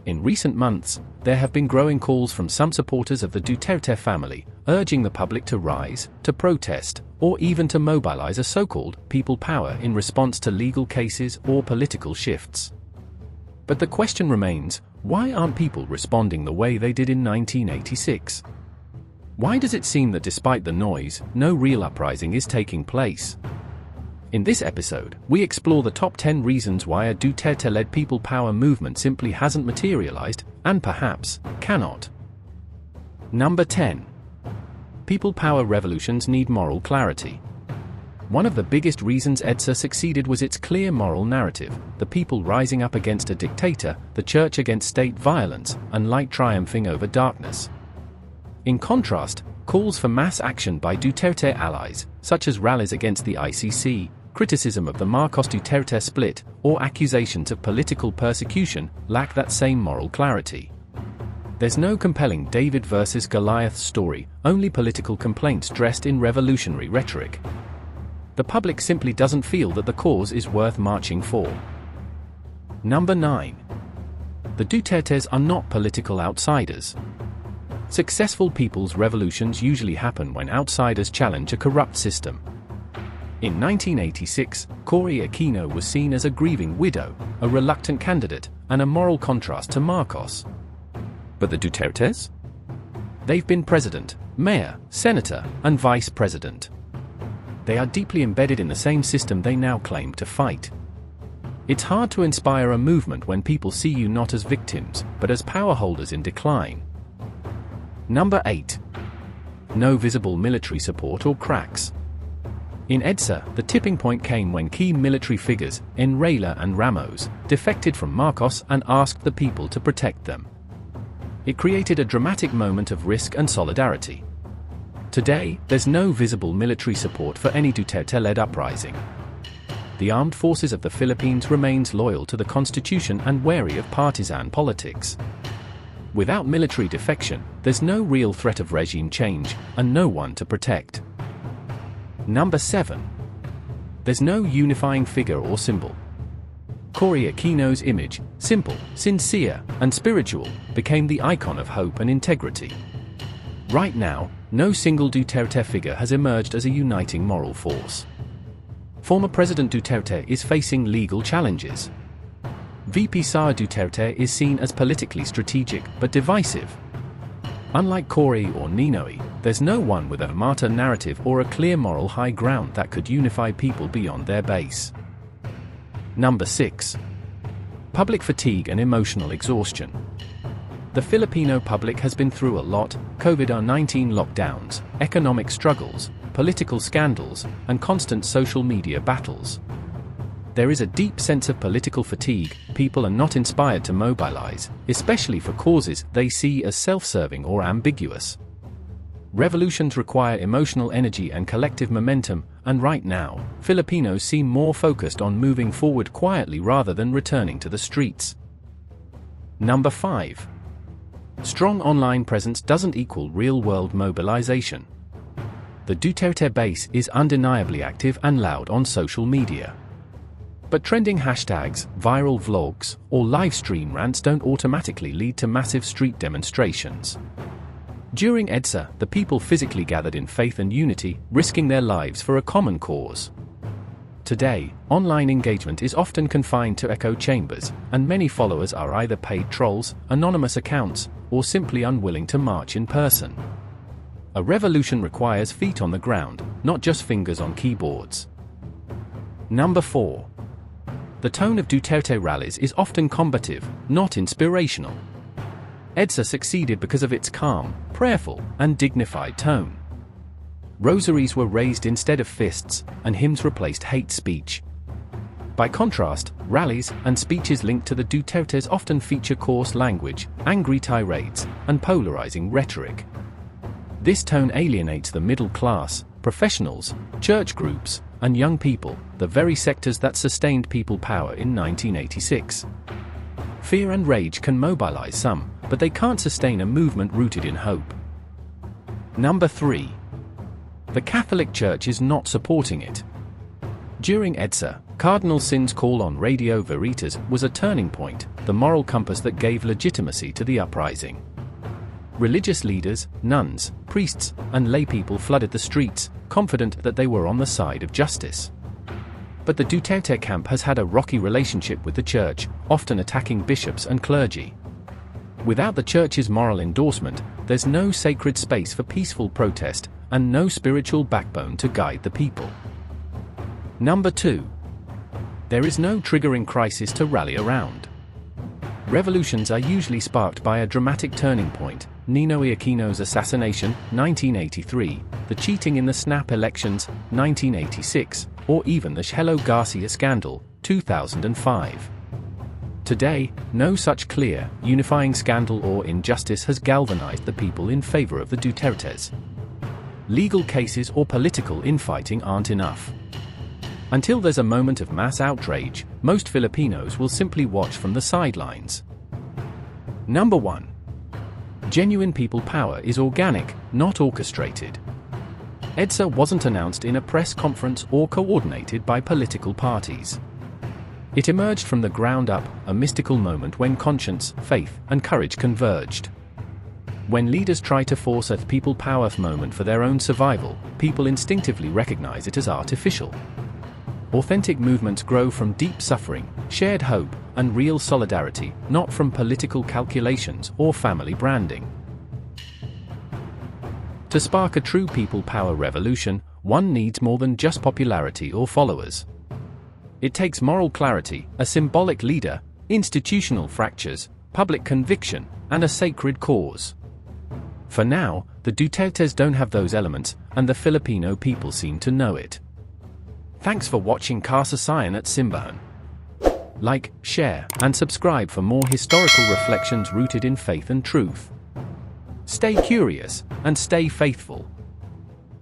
In recent months, there have been growing calls from some supporters of the Duterte family, urging the public to rise, to protest, or even to mobilize a so-called people power in response to legal cases or political shifts. But the question remains, why aren't people responding the way they did in 1986? Why does it seem that despite the noise, no real uprising is taking place? In this episode, we explore the top 10 reasons why a Duterte-led people power movement simply hasn't materialized, and perhaps, cannot. Number 10. People power revolutions need moral clarity. One of the biggest reasons EDSA succeeded was its clear moral narrative, the people rising up against a dictator, the church against state violence, and light triumphing over darkness. In contrast, calls for mass action by Duterte allies, such as rallies against the ICC, criticism of the Marcos Duterte split, or accusations of political persecution, lack that same moral clarity. There's no compelling David versus Goliath story, only political complaints dressed in revolutionary rhetoric. The public simply doesn't feel that the cause is worth marching for. Number 9. The Dutertes are not political outsiders. Successful people's revolutions usually happen when outsiders challenge a corrupt system. In 1986, Cory Aquino was seen as a grieving widow, a reluctant candidate, and a moral contrast to Marcos. But the Dutertes? They've been president, mayor, senator, and vice president. They are deeply embedded in the same system they now claim to fight. It's hard to inspire a movement when people see you not as victims, but as power holders in decline. Number 8. No visible military support or cracks. In EDSA, the tipping point came when key military figures, Enraila and Ramos, defected from Marcos and asked the people to protect them. It created a dramatic moment of risk and solidarity. Today, there's no visible military support for any Duterte-led uprising. The armed forces of the Philippines remains loyal to the constitution and wary of partisan politics. Without military defection, there's no real threat of regime change, and no one to protect. Number 7. There's no unifying figure or symbol. Cory Aquino's image, simple, sincere, and spiritual, became the icon of hope and integrity. Right now, no single Duterte figure has emerged as a uniting moral force. Former President Duterte is facing legal challenges. VP Sara Duterte is seen as politically strategic but divisive. Unlike Cory or Ninoy, there's no one with a martyr narrative or a clear moral high ground that could unify people beyond their base. Number 6. Public fatigue and emotional exhaustion. The Filipino public has been through a lot: COVID-19 lockdowns, economic struggles, political scandals, and constant social media battles. There is a deep sense of political fatigue. People are not inspired to mobilize, especially for causes they see as self-serving or ambiguous. Revolutions require emotional energy and collective momentum, and right now, Filipinos seem more focused on moving forward quietly rather than returning to the streets. Number 5. Strong online presence doesn't equal real-world mobilization. The Duterte base is undeniably active and loud on social media. But trending hashtags, viral vlogs, or live stream rants don't automatically lead to massive street demonstrations. During EDSA, the people physically gathered in faith and unity, risking their lives for a common cause. Today, online engagement is often confined to echo chambers, and many followers are either paid trolls, anonymous accounts, or simply unwilling to march in person. A revolution requires feet on the ground, not just fingers on keyboards. Number 4. The tone of Duterte rallies is often combative, not inspirational. EDSA succeeded because of its calm, prayerful, and dignified tone. Rosaries were raised instead of fists, and hymns replaced hate speech. By contrast, rallies and speeches linked to the Dutertes often feature coarse language, angry tirades, and polarizing rhetoric. This tone alienates the middle class, professionals, church groups, and young people, the very sectors that sustained people power in 1986. Fear and rage can mobilize some, but they can't sustain a movement rooted in hope. Number 3. The Catholic Church is not supporting it. During EDSA, Cardinal Sin's call on Radio Veritas was a turning point, the moral compass that gave legitimacy to the uprising. Religious leaders, nuns, priests, and laypeople flooded the streets, confident that they were on the side of justice. But the Duterte camp has had a rocky relationship with the church, often attacking bishops and clergy. Without the church's moral endorsement, there's no sacred space for peaceful protest, and no spiritual backbone to guide the people. Number 2. There is no triggering crisis to rally around. Revolutions are usually sparked by a dramatic turning point: Ninoy Aquino's assassination, 1983, the cheating in the snap elections, 1986, or even the Hello Garcia scandal, 2005. Today, no such clear, unifying scandal or injustice has galvanized the people in favor of the Dutertes. Legal cases or political infighting aren't enough. Until there's a moment of mass outrage, most Filipinos will simply watch from the sidelines. Number 1. Genuine people power is organic, not orchestrated. EDSA wasn't announced in a press conference or coordinated by political parties. It emerged from the ground up, a mystical moment when conscience, faith, and courage converged. When leaders try to force a people power moment for their own survival, people instinctively recognize it as artificial. Authentic movements grow from deep suffering, shared hope, and real solidarity, not from political calculations or family branding. To spark a true people power revolution, one needs more than just popularity or followers. It takes moral clarity, a symbolic leader, institutional fractures, public conviction, and a sacred cause. For now, the Dutertes don't have those elements, and the Filipino people seem to know it. Thanks for watching Kasaysayan at Simbahan. Like, share, and subscribe for more historical reflections rooted in faith and truth. Stay curious, and stay faithful.